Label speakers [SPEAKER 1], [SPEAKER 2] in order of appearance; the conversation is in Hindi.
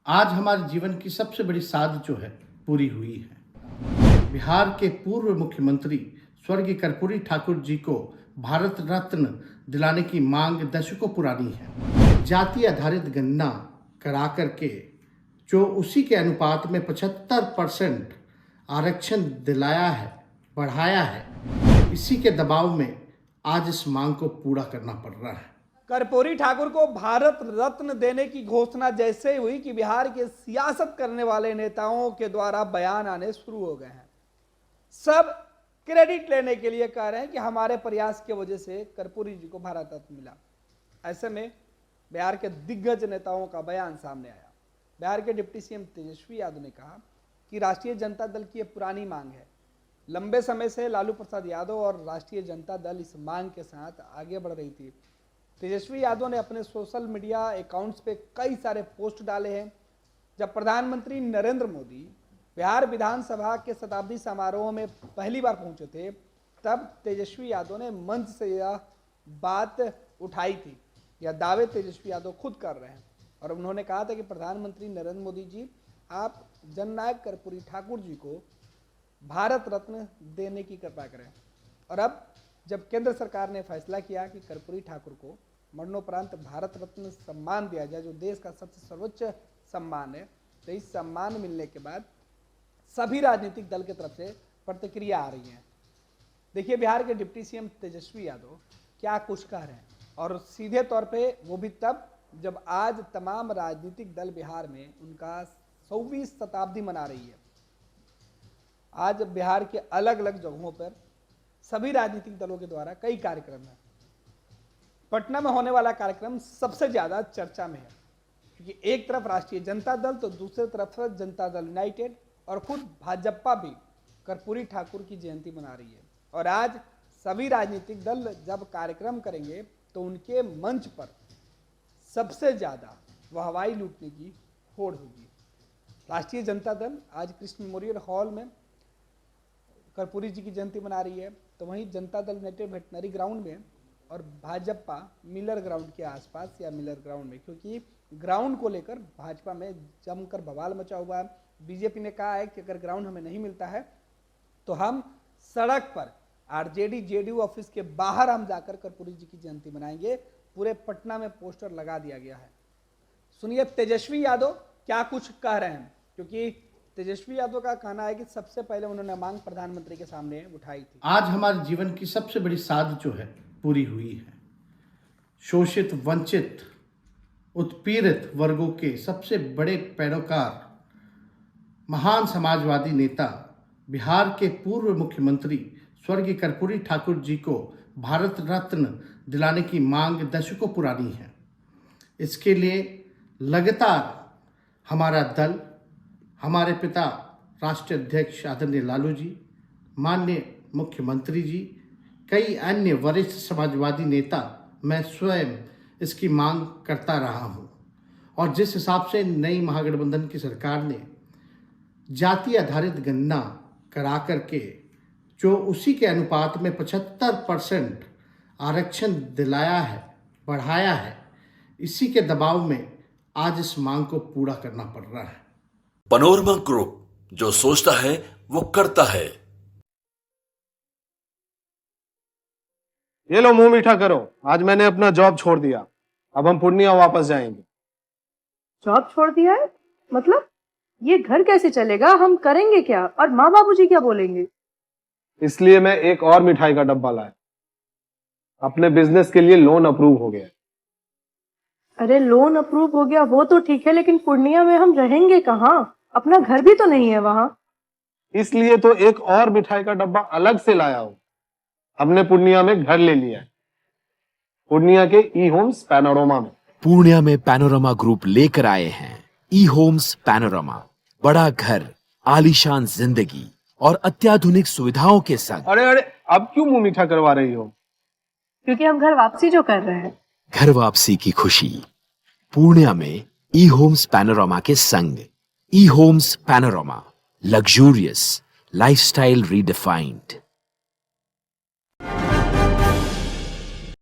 [SPEAKER 1] आज हमारे जीवन की सबसे बड़ी साध जो है पूरी हुई है। बिहार के पूर्व मुख्यमंत्री स्वर्गीय कर्पूरी ठाकुर जी को भारत रत्न दिलाने की मांग दशकों पुरानी है। जाति आधारित गणना करा करके जो उसी के अनुपात में 75% आरक्षण दिलाया है, बढ़ाया है, इसी के दबाव में आज इस मांग को पूरा करना पड़ रहा है।
[SPEAKER 2] कर्पूरी ठाकुर को भारत रत्न देने की घोषणा जैसे हुई कि बिहार के सियासत करने वाले नेताओं के द्वारा बयान आने शुरू हो गए हैं। सब क्रेडिट लेने के लिए कह रहे हैं कि हमारे प्रयास की वजह से कर्पूरी जी को भारत रत्न मिला। ऐसे में बिहार के दिग्गज नेताओं का बयान सामने आया। बिहार के डिप्टी सीएम तेजस्वी यादव ने कहा कि राष्ट्रीय जनता दल की यह पुरानी मांग है। लंबे समय से लालू प्रसाद यादव और राष्ट्रीय जनता दल इस मांग के साथ आगे बढ़ रही थी। तेजस्वी यादव ने अपने सोशल मीडिया अकाउंट्स पे कई सारे पोस्ट डाले हैं। जब प्रधानमंत्री नरेंद्र मोदी बिहार विधानसभा के शताब्दी समारोह में पहली बार पहुंचे थे, तब तेजस्वी यादव ने मंच से यह बात उठाई थी। यह दावे तेजस्वी यादव खुद कर रहे हैं और उन्होंने कहा था कि प्रधानमंत्री नरेंद्र मोदी जी, आप जननायक कर्पूरी ठाकुर जी को भारत रत्न देने की कृपा करें। और अब जब केंद्र सरकार ने फैसला किया कि कर्पूरी ठाकुर को मरणोपरांत भारत रत्न सम्मान दिया जाए, जो देश का सबसे सर्वोच्च सम्मान है, तो इस सम्मान मिलने के बाद सभी राजनीतिक दल की तरफ से प्रतिक्रिया आ रही है। देखिए बिहार के डिप्टी सीएम तेजस्वी यादव क्या कुछ कह रहे हैं, और सीधे तौर पे वो भी तब जब आज तमाम राजनीतिक दल बिहार में उनका 100वीं शताब्दी मना रही है। आज बिहार के अलग अलग जगहों पर सभी राजनीतिक दलों के द्वारा कई कार्यक्रम हैं। पटना में होने वाला कार्यक्रम सबसे ज्यादा चर्चा में है, क्योंकि एक तरफ राष्ट्रीय जनता दल तो दूसरी तरफ जनता दल यूनाइटेड और खुद भाजपा भी कर्पूरी ठाकुर की जयंती मना रही है। और आज सभी राजनीतिक दल जब कार्यक्रम करेंगे तो उनके मंच पर सबसे ज्यादा वाहवाही लूटने की होड़ होगी। राष्ट्रीय जनता दल आज कृष्ण मेमोरियल हॉल में कर्पूरी जी की जयंती मना रही है, तो वहीं Janata Dal United veterinary ground में और भाजपा मिलर ग्राउंड के आसपास या मिलर ग्राउंड में, क्योंकि ग्राउंड को लेकर भाजपा में जमकर बवाल मचा हुआ है। बीजेपी ने कहा है कि अगर ग्राउंड हमें नहीं मिलता है तो हम सड़क पर आरजेडी जेडीयू ऑफिस के बाहर हम जाकर कर्पूरी जी की जयंती मनाएंगे। पूरे पटना में पोस्टर लगा दिया गया है। सुनिए तेजस्वी यादव क्या कुछ कह रहे हैं, क्योंकि तेजस्वी यादव का कहना है कि सबसे पहले उन्होंने मांग प्रधानमंत्री के सामने उठाई थी।
[SPEAKER 1] आज हमारे जीवन की सबसे बड़ी साध जो है पूरी हुई है। शोषित, वंचित, उत्पीड़ित वर्गों के सबसे बड़े पैरोकार, महान समाजवादी नेता, बिहार के पूर्व मुख्यमंत्री स्वर्गीय कर्पूरी ठाकुर जी को भारत रत्न दिलाने की मांग दशकों पुरानी है। इसके लिए लगातार हमारा दल, हमारे पिता राष्ट्रीय अध्यक्ष आदरणीय लालू जी, माननीय मुख्यमंत्री जी, कई अन्य वरिष्ठ समाजवादी नेता, मैं स्वयं इसकी मांग करता रहा हूं। और जिस हिसाब से नई महागठबंधन की सरकार ने जाति आधारित गणना करा करके जो उसी के अनुपात में 75% आरक्षण दिलाया है, बढ़ाया है, इसी के दबाव में आज इस मांग को पूरा करना पड़ रहा है।
[SPEAKER 3] पैनोरमा ग्रुप, जो सोचता है वो करता है।
[SPEAKER 4] ये लो मुंह मीठा करो, आज मैंने अपना जॉब छोड़ दिया। अब हम पूर्णिया वापस जाएंगे।
[SPEAKER 5] जॉब छोड़ दिया है? मतलब ये घर कैसे चलेगा? हम करेंगे क्या? और माँ बाबूजी क्या बोलेंगे?
[SPEAKER 4] इसलिए मैं एक और मिठाई का डब्बा लाया। अपने बिजनेस के लिए लोन अप्रूव हो गया।
[SPEAKER 5] अरे लोन अप्रूव हो गया वो तो ठीक है, लेकिन पूर्णिया में हम रहेंगे कहाँ? अपना घर भी तो नहीं है वहां।
[SPEAKER 4] इसलिए तो एक और मिठाई का डब्बा अलग से लाया हूं। हमने पूर्णिया में घर ले लिया है, पूर्णिया के ई होम्स पैनोरमा में।
[SPEAKER 6] पूर्णिया में पैनोरमा ग्रुप लेकर आए हैं ई होम्स पैनोरमा। बड़ा घर, आलीशान जिंदगी और अत्याधुनिक सुविधाओं के संग।
[SPEAKER 4] अरे अरे, अब क्यों मुंह मीठा करवा रही हो?
[SPEAKER 5] क्योंकि हम घर वापसी जो कर रहे हैं।
[SPEAKER 6] घर वापसी की खुशी पूर्णिया में ई होम्स पैनोरमा के संग। ई Homes Panorama, luxurious lifestyle redefined.